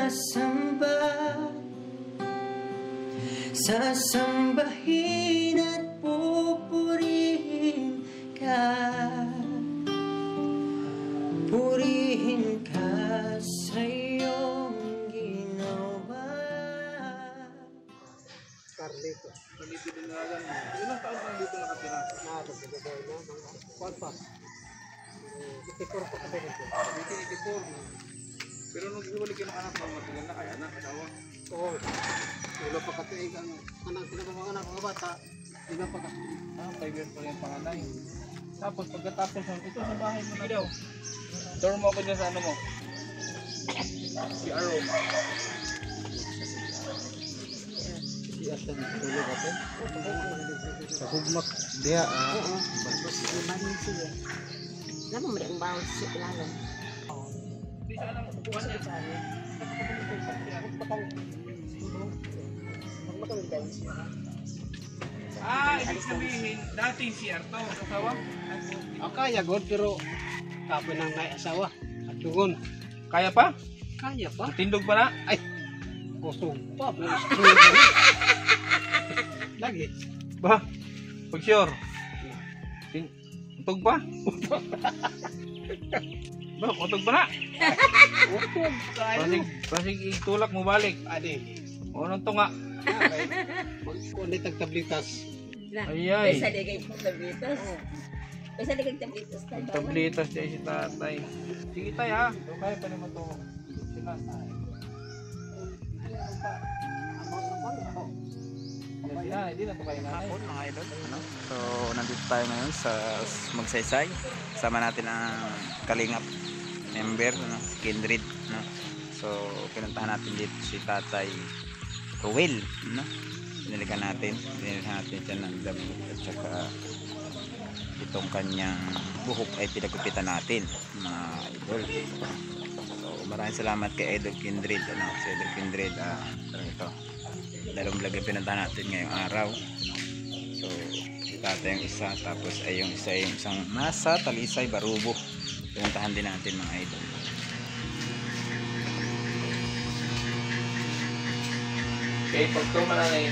sasamba, sasambahin at pupurihin ka. Purihin ka sa iyong ginawa. Carlito. Carlito din na lang. Ilang taon na dito nakatira? Nakatira na. Kuwan pa. 84 pa ka dito. 84. Pero nung iwalik yung anak mo, matagal na kaya anak, asawa? Oo. Wala pa katiig ang anak sila ng mga anak, mga bata. Di ba pa kasi? 5 years pa rin yung panganay. Tapos pagkatapos nun, ito sa bahay mo na daw. Door mo ako dyan sa ano mo. Si Arrow. Si Asan, tulog ako. Kahugmak dia. Oo. Tapos limanin siya. Alam mo ang bawal siya kilala. Di siya lang upuan niya. Ibig sabihin, dating si Arto, asawa? Kaya god pero kapo nang may asawa at tungon. Kaya pa? Kaya pa? Tindog pa na? Ay, kusog pa. Lagi. Ba? Pag sure? Utog pa? Ba, utog pa na? Kusog kayo. Pasig itulak mo balik. Adi. O nang tunga. Kulit ang tablitas. Ayay. Pesa di kayo tablitas. Pesa di kayo tablitas. Tablitas siya si tatay. Sige tay ha. So, kaya pa naman to. Sila. Hindi na to kayo nanay. Mga idol, ano? So nandito tayo ngayon sa Magsaysay. Sama natin ang Kalingap member, ano? Kindred, no? So pinuntahan natin dito si Tatay Ruel, no? Binilikan natin siya ng damo at saka itong kanyang buhok ay pinagupitan natin, mga idol. So maraming salamat kay Idol Kindred, ano? Si Idol Kindred, ito dalawang vlog ang pinuntahan natin ngayong araw. So si tatay yung isa, tapos ay yung isa yung isang nasa Talisay, Barubo. Pinuntahan din natin, mga idol. Okay, pag ito mananay.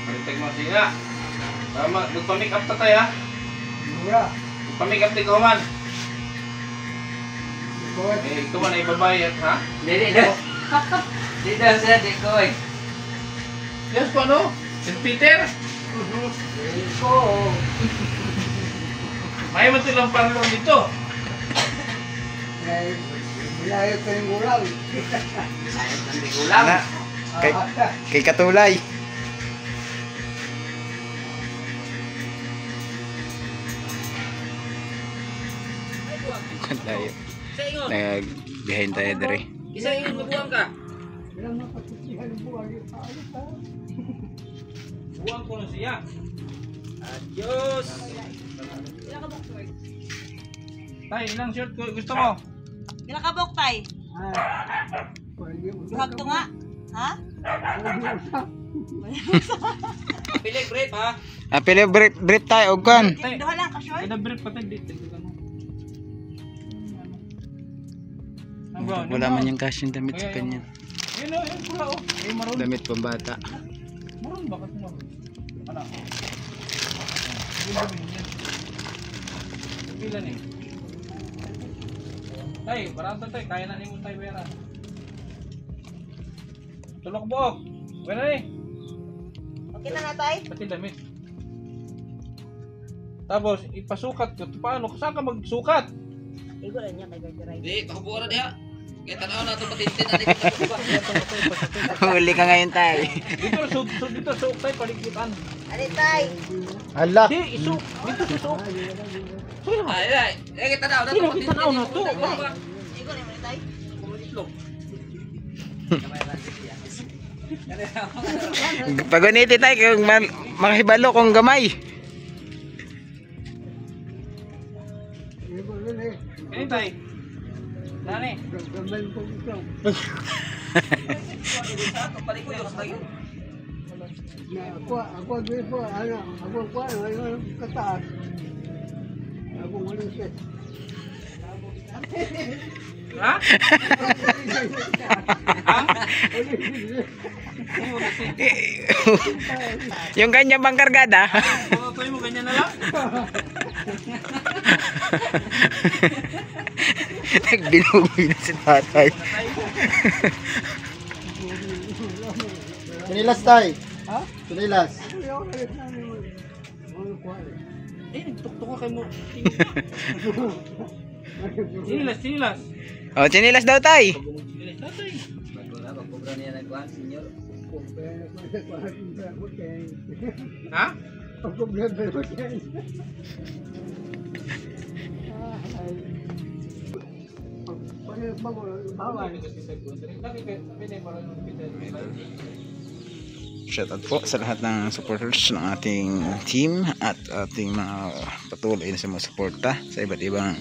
Maritag mo siya. Magpamake up ta tayo ha. Magpamake up tayo man. Ito man ay babayat ha. Dili na. Di daw siya, di ko eh. Yes po ano? St. Peter? May matilang parlong dito. Bilayot ko yung ulam. Sayang ng bigulam. Na, kay Katulay. Layo. Nag-behind tayo dere. Isa yung mabuang ka. Buwan ko na siya. Adios. Tay, ilang shirt ko gusto mo? Kinakabok tay. Duhag to nga. Ha? Pili grape ha. Pili brief tayo, Ogkan. Duha lang ka short. Kada brief pa tayo dito. Wala man yung cash yung damit sa kanya. Yun o, yun pula o. Ay, maroon. Damit pambata. Maroon, bakit maroon? Ano? Yun ba yun? Pila ni? Tay, barata tayo. Kaya na ni mo tayo pera. Tulok buok. Wala ni. Okay na nga tay. Pati damit. Tapos, ipasukat ko. Paano? Saan ka magsukat? Igo lang niya kay Gargeray. Di, pakubuha na diha. Kaya tanaw na ito patintin natin kita. Huli ka ngayon tayo. Dito, suok tayo. Paligpitan. Ali tay. Hala. Di, isuk. Dito, susuk. Ay, ay. Kita tanaw na ito patintin. Tanaw na ito. Igo lang mo tay. Paguniti tayo kung makahibalo kung gamay. Kaya tayo. Nani? Ako dito, ako kataas. Ako walang set. Ha? Yung kanya bang kargada? Tuloy mo ganyan na lang. Nagbinugi na si tatay. Sinilas tay. Ha? Sinilas. Nagtuktok ka kay mo. Sinilas. Oh, chinilas daw tay. Magkubra niya nagkuhan, senyor. Ha? Shout out po sa lahat ng supporters ng ating team at ating mga patuloy na sumusuporta sa iba't ibang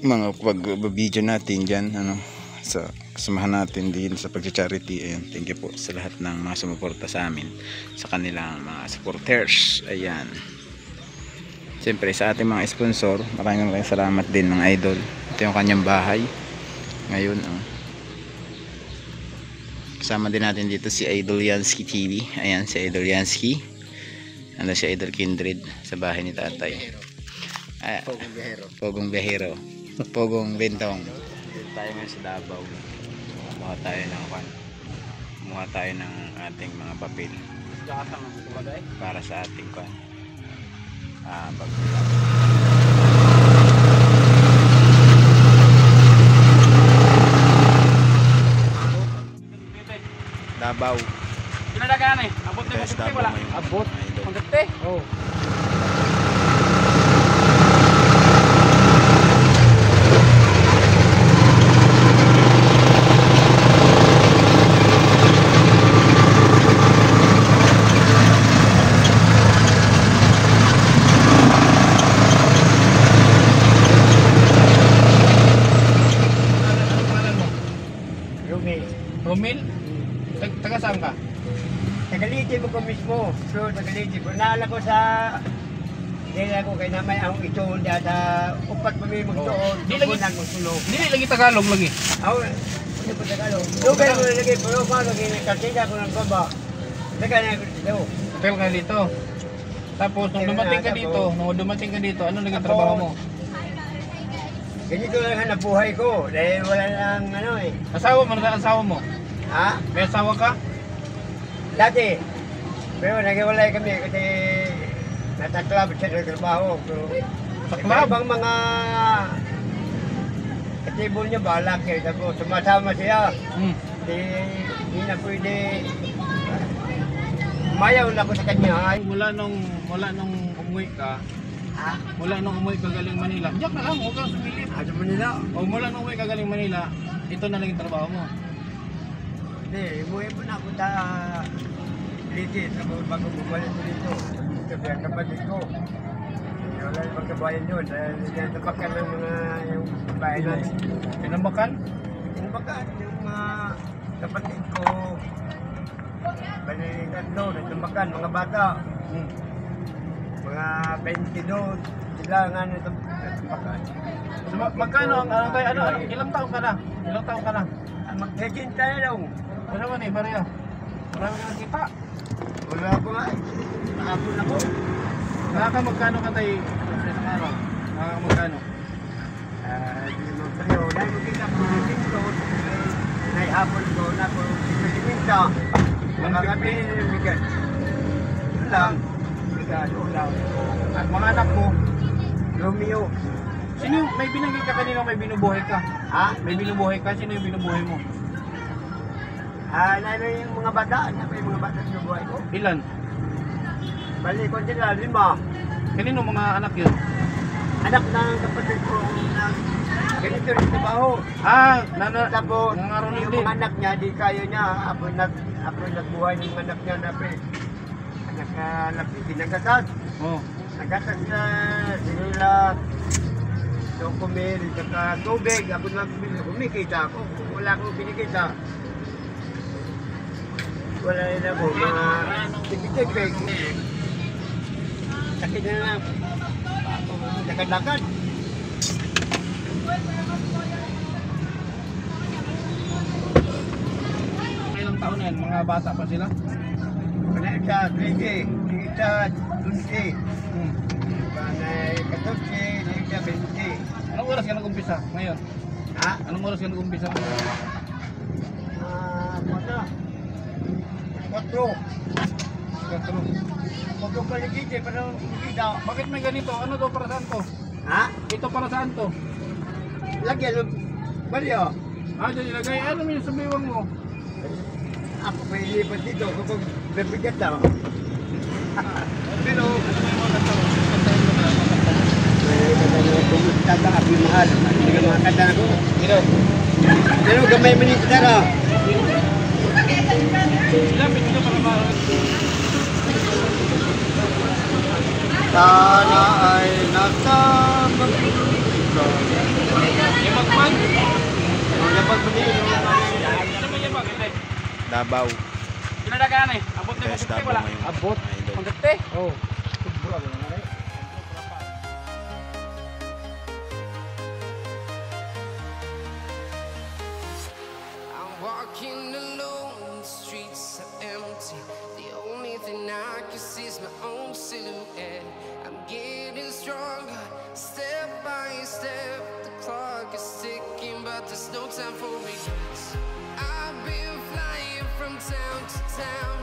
mga pag-video natin dyan, ano, sa samahan natin din sa pag-charity. Ayan, thank you po sa lahat ng mga sumuporta sa amin, sa kanilang mga supporters. Ayan, siyempre sa ating mga sponsor, maraming salamat din mga idol. Ito yung kanyang bahay ngayon, oh. Kasama din natin dito si Idol Yansky TV. Ayan si Idol Yansky. Ano si Idol Kindred sa bahay ni tatay. Pogong Biyahero. Pogong Biyahero. Pogong Bentong. Dito tayo ngayon sa Davao. Kumuha tayo ng ating mga papel para sa ating Davao. Pinadagaan eh. Abot na Yes, yung Davao wala. ngayon. Abot. Idol. Pagkate. Oh. Romil? Taga saan ka? Tagaliti mo ko mismo. So, tagaliti ko. Naala ko sa... Dila ko kay namay ang ituon diya sa upat pa may magtuon. Di lagi- Tugunan mo sulong. Hindi lagi Tagalog lagi. Ako, hindi ko Tagalog. Lugar ko na lagi, pero paano kinakasida ko ng baba. Taga na ako dito. Hotel ka dito. Tapos nung dumating ka dito, ano naging trabaho mo? Ganito lang hanap buhay ko. Dahil wala lang ano eh. Asawa mo? Ha? May asawa ka? Dati. Pero naghiwalay kami kasi nataklab siya ng trabaho. Pero Taklab? ibang mga katibol niya balak eh. Tapos sumasama siya. Di na pwede. Umayaw na ako sa kanya. Ay, Mula nung umuwi ka, galing Manila. Diyak na lang, huwag kang sumilip. ano mo nila? O mula nung umuwi ka galing Manila, ito na lang yung trabaho mo. Hindi, umuwi po na ako sa Liti. Tapos bago bumalik ko dito. Sabi ang kapatid ko. Wala yung magkabayan yun. Dahil nabakan ng mga yung bahay natin. Pinambakan? Nabakan yung mga kapatid ko. Balikan doon, nabakan mga bata. Mga 22. Sila nga nabakan. So, magkano ilang taon ka na? Mag-check-in tayo daw. Ano naman eh, Maria? Marami ka nakita. Wala ko nga eh. Nakapon ako. Magkano ka tayo sa isang araw? Magkano? Di mo tayo. Dahil mo kita po dito. Naihapon ko na po. Piliminta. Mga gabi bigat. Yun lang. Bigat. Ulam. At mga anak mo, Romeo. sino yung may binanggit ka kanina may binubuhay ka? Ha? May binubuhay ka? Sino yung binubuhay mo? Ano yung mga bata? Ano ba yung mga bata sa buhay ko? Ilan? Balik ko sila, 5. Kanino mga anak yun? Anak ng kapatid ko na ganito rin trabaho. Tapos nangaroon yung din. mga anak niya, di kaya niya. Apo nagbuhay ng mga anak niya na anak na pinagatas. Oh. Nagatas na sila dokumil, saka tubig. Ako na kumikita ako. Wala akong pinikita. Wala rin ako. Mga tipik-tipik. Sakit na lang. Lakad-lakad. taon na yan? Mga bata pa sila? Wala isa, 20. Isa, 20. Hmm. Panay 14, isa, 20. Anong oras ka nag-umpisa ngayon? Ha? Anong oras ka nag-umpisa? Ano? 4. Huwag paligid eh, parang hindi daw. Bakit may ganito? Ano to para saan to? Ha? Ito para saan to? Lagyan ng balyo. Ah, dyan ilagay. Ano mo yung sumiwang mo? Ako pa ilipat dito kapag nabigat daw. Pero, ano mo yung mga kanta mo? Kantahin mo na. Kumusta ka, Abi Mahal? Hindi ka makakanta na ko. Ino. Ano, gamay mo ni Kitara? Lapit nyo para ma- Sana ay nasa Yabag-mag? Yabag mo din. Ano mo yabag? Hindi. Davao. Pinadagaan eh. Abot na Yes, yung Davao wala. ngayon. Abot? Mga idol. Ang dati? Oh. I'm walking alone, the streets are empty. The only thing I can see is my own silhouette. I'm getting stronger, step by step. The clock is ticking, but there's no time for regrets. I've been flying from town to town,